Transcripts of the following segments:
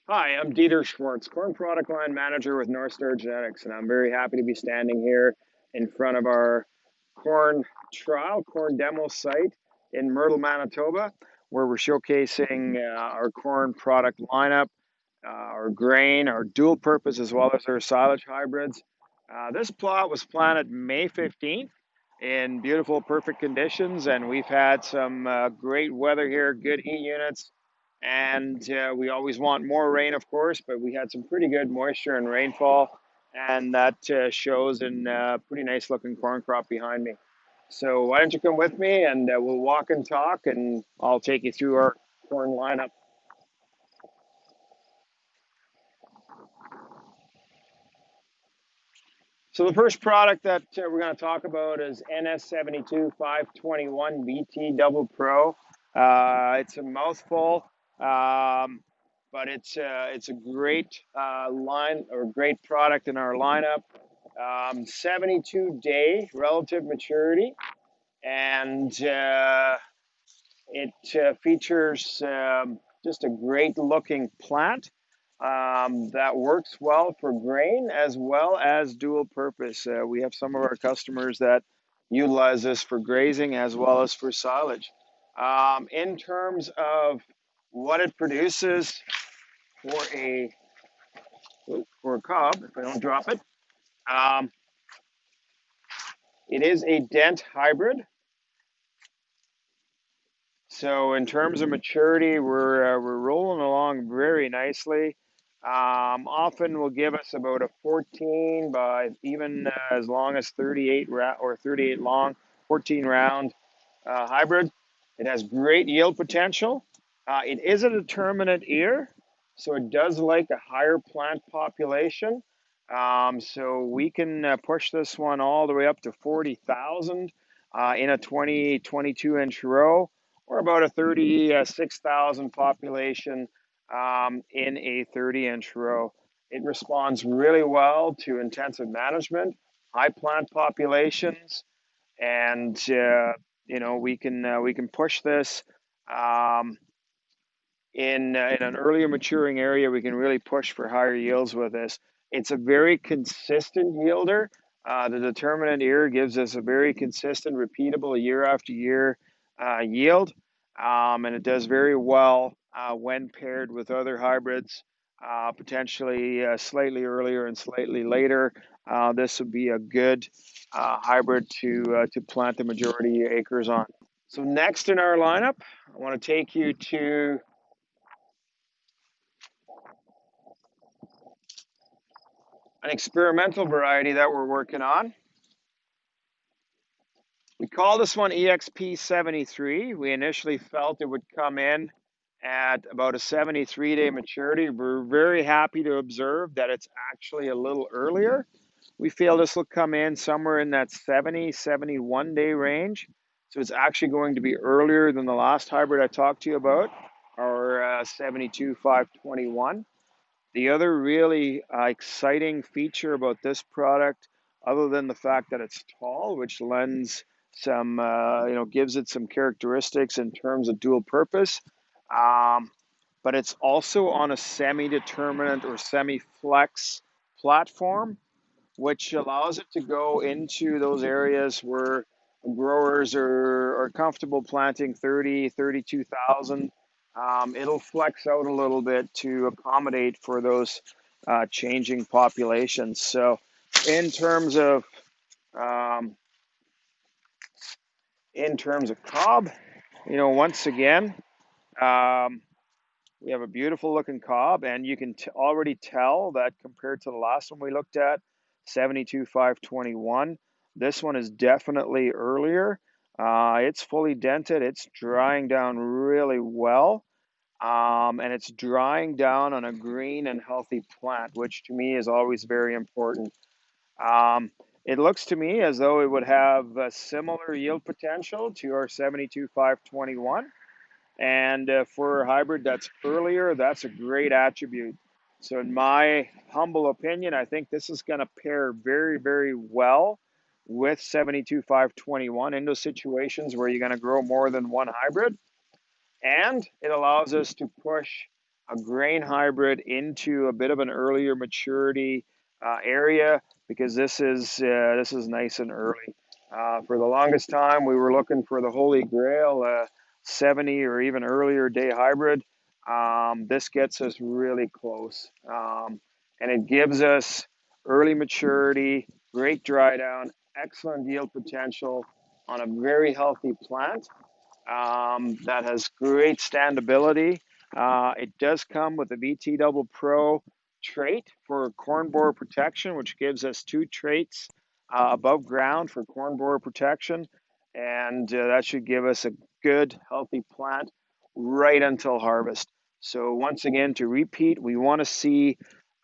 Hi, I'm Dieter Schwartz, Corn Product Line Manager with NorthStar Genetics, and I'm very happy to be standing here in front of our corn corn demo site in Myrtle, Manitoba, where we're showcasing our corn product lineup, our grain, our dual purpose, as well as our silage hybrids. This plot was planted May 15th in beautiful, perfect conditions, and we've had some great weather here, good heat units, and we always want more rain, of course, but we had some pretty good moisture and rainfall, and that shows in a pretty nice looking corn crop behind me. So why don't you come with me and we'll walk and talk, and I'll take you through our corn lineup. So the first product that we're going to talk about is NS72 521 BT Double Pro. It's a mouthful, but it's a great line or great product in our lineup. 72-day relative maturity, and it features just a great looking plant that works well for grain as well as dual purpose. We have some of our customers that utilize this for grazing as well as for silage. In terms of what it produces for a cob, if I don't drop it, um, it is a dent hybrid. So in terms of maturity, we're rolling along very nicely. Often will give us about a 14 by even as long as 38 or 38 long, 14 round hybrid. It has great yield potential. It is a determinate ear, so it does like a higher plant population. So we can push this one all the way up to 40,000 in a 22 inch row, or about a 36,000 population in a 30-inch row. It responds really well to intensive management, high plant populations, and we can push this um, in an earlier maturing area. We can really push for higher yields with this. It's a very consistent yielder. The determinant ear gives us a very consistent, repeatable year after year yield, and it does very well when paired with other hybrids, potentially slightly earlier and slightly later. This would be a good hybrid to plant the majority acres on. So next in our lineup, I want to take you to an experimental variety that we're working on. We call this one EXP73. We initially felt it would come in at about a 73-day maturity. We're very happy to observe that it's actually a little earlier. We feel this will come in somewhere in that 71-day range. So it's actually going to be earlier than the last hybrid I talked to you about, our 72 521. The other really exciting feature about this product, other than the fact that it's tall, which lends some, gives it some characteristics in terms of dual purpose, um, but it's also on a semi-determinant or semi-flex platform, which allows it to go into those areas where growers are comfortable planting 30, 32,000. It'll flex out a little bit to accommodate for those changing populations. So, in terms of um, cob, once again, um, we have a beautiful looking cob, and you can already tell that compared to the last one we looked at, 72 521, this one is definitely earlier. It's fully dented, it's drying down really well, and it's drying down on a green and healthy plant, which to me is always very important. Um, it looks to me as though it would have a similar yield potential to our 72 521. And for a hybrid that's earlier, that's a great attribute. So, in my humble opinion, I think this is going to pair very, very well with 72 521 in those situations where you're going to grow more than one hybrid. And it allows us to push a grain hybrid into a bit of an earlier maturity area because this is nice and early. For the longest time, we were looking for the holy grail, 70 or even earlier day hybrid. This gets us really close, and it gives us early maturity, great dry down, excellent yield potential on a very healthy plant that has great standability. It does come with a VT Double Pro trait for corn borer protection, which gives us two traits above ground for corn borer protection. And that should give us a good, healthy plant right until harvest. So, once again, to repeat, we want to see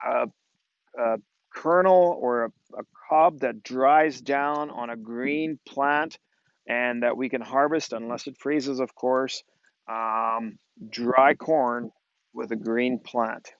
a, a kernel or a cob that dries down on a green plant and that we can harvest, unless it freezes, of course, um, dry corn with a green plant.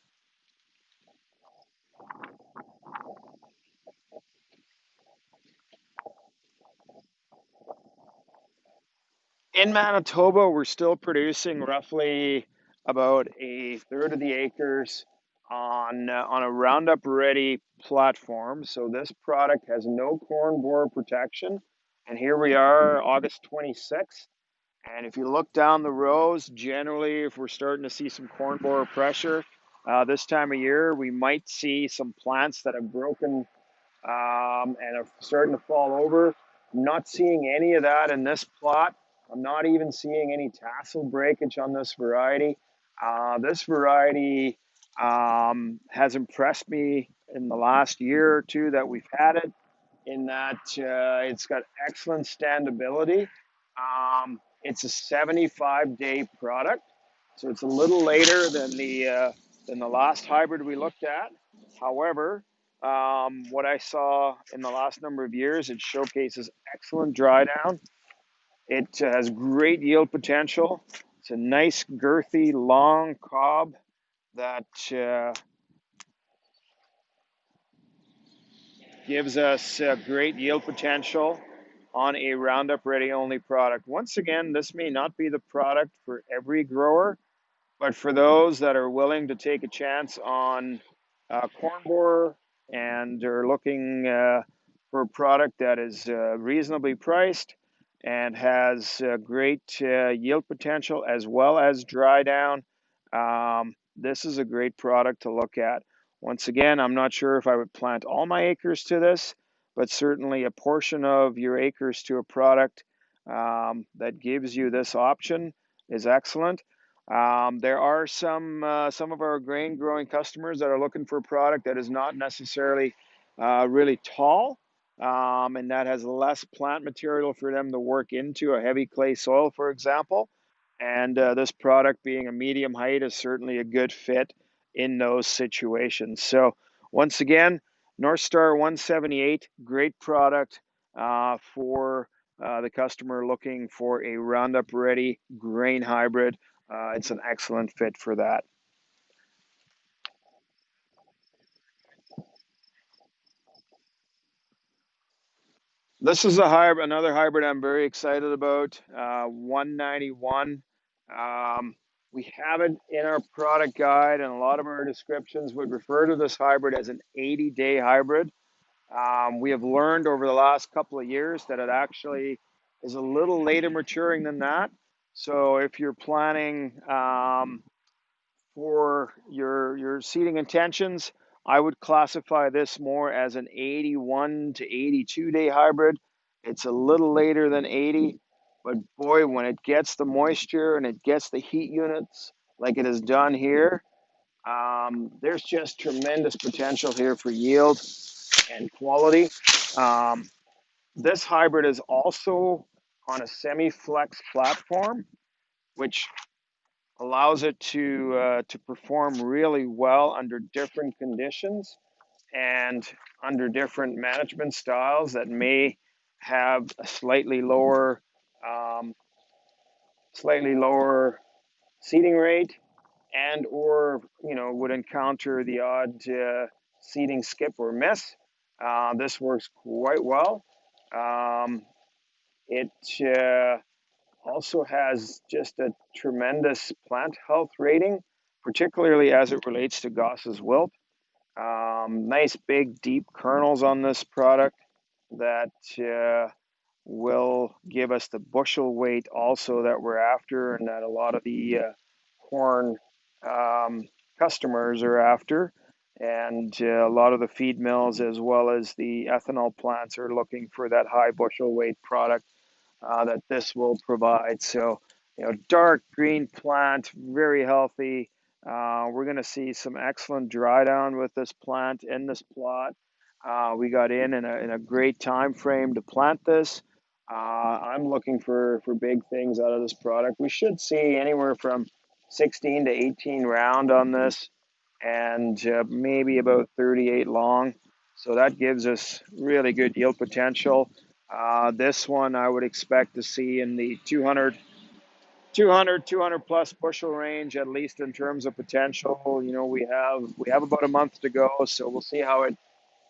In Manitoba, we're still producing roughly about a third of the acres on a Roundup Ready platform. So this product has no corn borer protection. And here we are, August 26th. And if you look down the rows, generally, if we're starting to see some corn borer pressure this time of year, we might see some plants that have broken and are starting to fall over. I'm not seeing any of that in this plot. I'm not even seeing any tassel breakage on this variety. This variety has impressed me in the last year or two that we've had it, in that it's got excellent standability. It's a 75-day product, so it's a little later than the last hybrid we looked at. However, what I saw in the last number of years, it showcases excellent dry down. It has great yield potential. It's a nice, girthy, long cob that gives us great yield potential on a Roundup Ready only product. Once again, this may not be the product for every grower, but for those that are willing to take a chance on corn borer and are looking for a product that is reasonably priced and has great yield potential as well as dry down, this is a great product to look at. Once again, I'm not sure if I would plant all my acres to this, but certainly a portion of your acres to a product that gives you this option is excellent. There are some of our grain growing customers that are looking for a product that is not necessarily really tall, and that has less plant material for them to work into a heavy clay soil, for example. And this product being a medium height is certainly a good fit in those situations. So once again, NorthStar 178, great product for the customer looking for a Roundup Ready grain hybrid. It's an excellent fit for that. This is another hybrid I'm very excited about. 191. Um, we have it in our product guide, and a lot of our descriptions would refer to this hybrid as an 80-day hybrid. We have learned over the last couple of years that it actually is a little later maturing than that. So if you're planning for your seeding intentions, I would classify this more as an 81 to 82 day hybrid. It's a little later than 80, but boy, when it gets the moisture and it gets the heat units like it has done here, there's just tremendous potential here for yield and quality. Um, this hybrid is also on a semi-flex platform, which allows it to perform really well under different conditions and under different management styles that may have a um, slightly lower seeding rate, and or would encounter the odd seeding skip or miss. This works quite well. Um, it also has just a tremendous plant health rating. particularly as it relates to Goss's wilt. Nice big deep kernels on this product that will give us the bushel weight also that we're after, and that a lot of the corn um, customers are after. And a lot of the feed mills, as well as the ethanol plants, are looking for that high bushel weight product that this will provide. So, dark green plant, very healthy. We're going to see some excellent dry down with this plant in this plot. We got in a great time frame to plant this. I'm looking for big things out of this product. We should see anywhere from 16 to 18 round on this, and maybe about 38 long. So that gives us really good yield potential. This one I would expect to see in the 200 plus bushel range, at least in terms of potential. We have about a month to go, so we'll see how it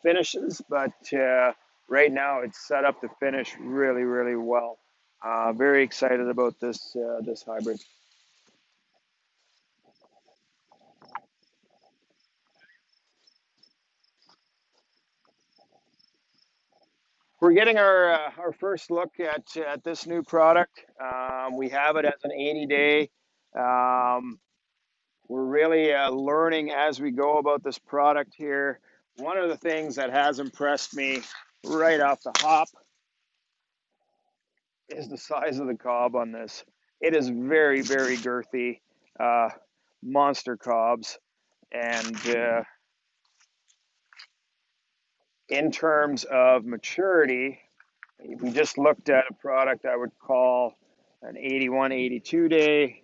finishes. But right now, it's set up to finish really, really well. Very excited about this hybrid. We're getting our first look at this new product. We have it as an 80-day. Um, we're really learning as we go about this product here. One of the things that has impressed me right off the hop is the size of the cob on this. It is very, very girthy, uh, monster cobs. And in terms of maturity, we just looked at a product I would call an 81, 82 day.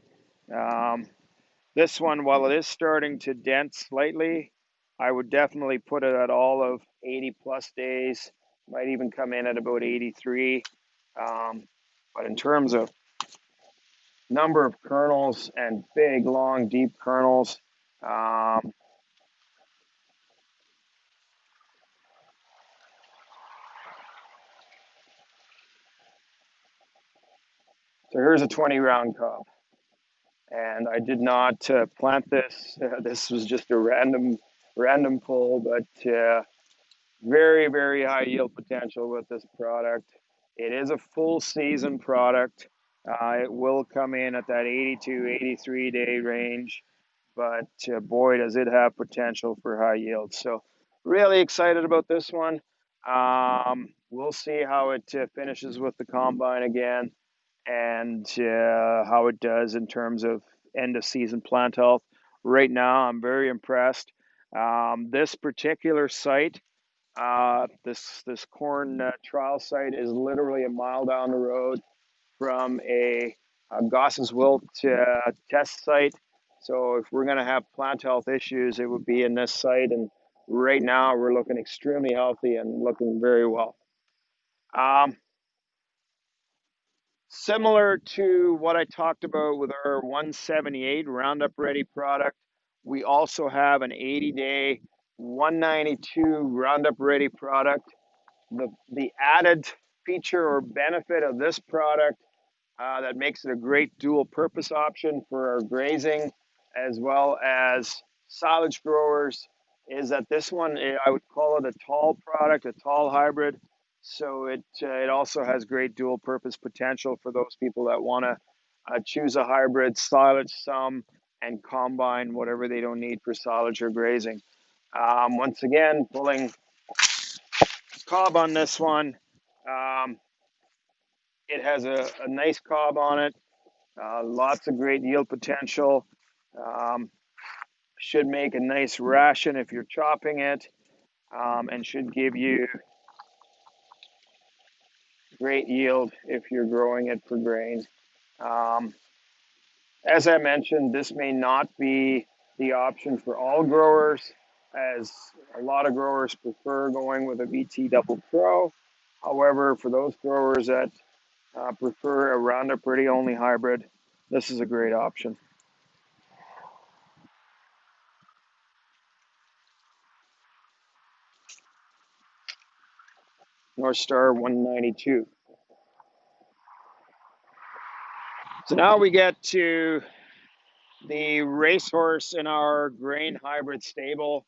Um, this one, while it is starting to dent slightly, I would definitely put it at all of 80 plus days. Might even come in at about 83. But in terms of number of kernels and big, long, deep kernels, um, so here's a 20 round cob. And I did not plant this. This was just a random pull, but very, very high yield potential with this product. It is a full season product. It will come in at that 82, 83 day range, but boy, does it have potential for high yield. So, really excited about this one. We'll see how it finishes with the combine again, and how it does in terms of end of season plant health. Right now, I'm very impressed. This particular site, this corn trial site, is literally a mile down the road from a Goss's Wilt test site. So if we're going to have plant health issues, it would be in this site. And right now, we're looking extremely healthy and looking very well. Um, Similar to what I talked about with our 178 Roundup Ready product, we also have an 80-day 192 Roundup Ready product. The added feature or benefit of this product that makes it a great dual purpose option for our grazing as well as silage growers is that this one, I would call it a tall product, a tall hybrid. So it also has great dual purpose potential for those people that want to choose a hybrid, silage some, and combine whatever they don't need for silage or grazing. Once again, pulling cob on this one. Um, it has a nice cob on it. Lots of great yield potential. Um, should make a nice ration if you're chopping it, and should give you great yield if you're growing it for grain. Um, as I mentioned, this may not be the option for all growers, as a lot of growers prefer going with a VT Double Pro. However, for those growers that prefer a Roundup Ready only hybrid, this is a great option. NorthStar 192. So now we get to the racehorse in our grain hybrid stable.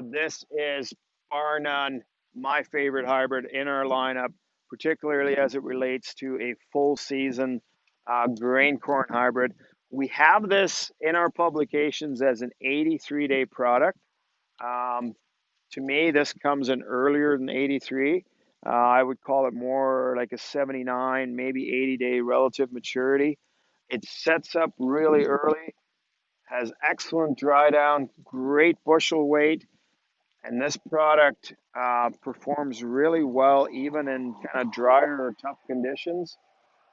This is bar none my favorite hybrid in our lineup, particularly as it relates to a full season grain corn hybrid. We have this in our publications as an 83-day product. Um, to me, this comes in earlier than 83. I would call it more like a 79, maybe 80-day relative maturity. It sets up really early, has excellent dry down, great bushel weight, and this product performs really well even in kind of drier or tough conditions.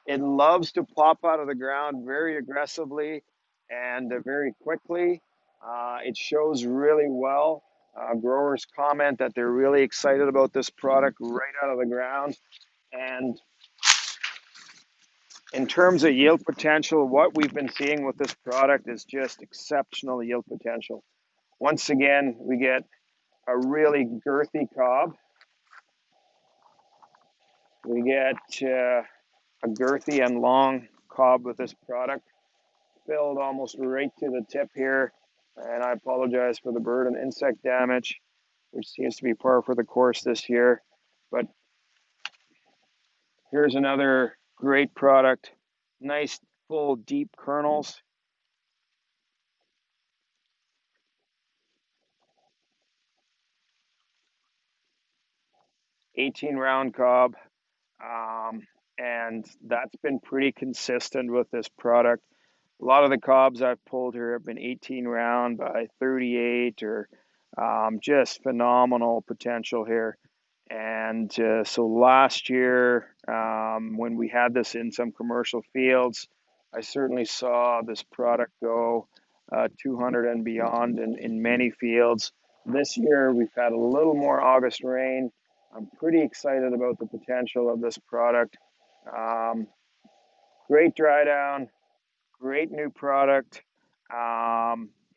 It loves to pop out of the ground very aggressively and very quickly. It shows really well. Growers comment that they're really excited about this product right out of the ground. And in terms of yield potential, what we've been seeing with this product is just exceptional yield potential. Once again, we get a really girthy cob. We get a girthy and long cob with this product, filled almost right to the tip here. And I apologize for the bird and insect damage, which seems to be par for the course this year. But here's another great product. Nice, full, deep kernels. 18 round cob. Um, and that's been pretty consistent with this product. A lot of the cobs I've pulled here have been 18 round by 38 or just phenomenal potential here. And so last year, when we had this in some commercial fields, I certainly saw this product go 200 and beyond in many fields. This year, we've had a little more August rain. I'm pretty excited about the potential of this product. Um, Great dry down, great new product.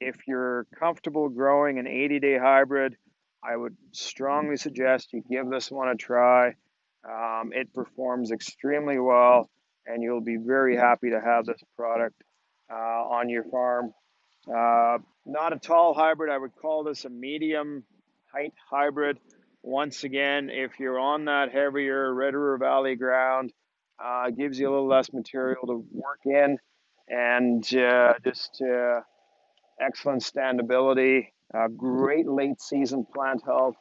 If you're comfortable growing an 80-day hybrid, I would strongly suggest you give this one a try. It performs extremely well, and you'll be very happy to have this product on your farm. Not a tall hybrid. I would call this a medium height hybrid. Once again, if you're on that heavier Red River Valley ground, gives you a little less material to work in, and just excellent standability, great late season plant health.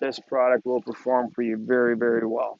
This product will perform for you very, very well.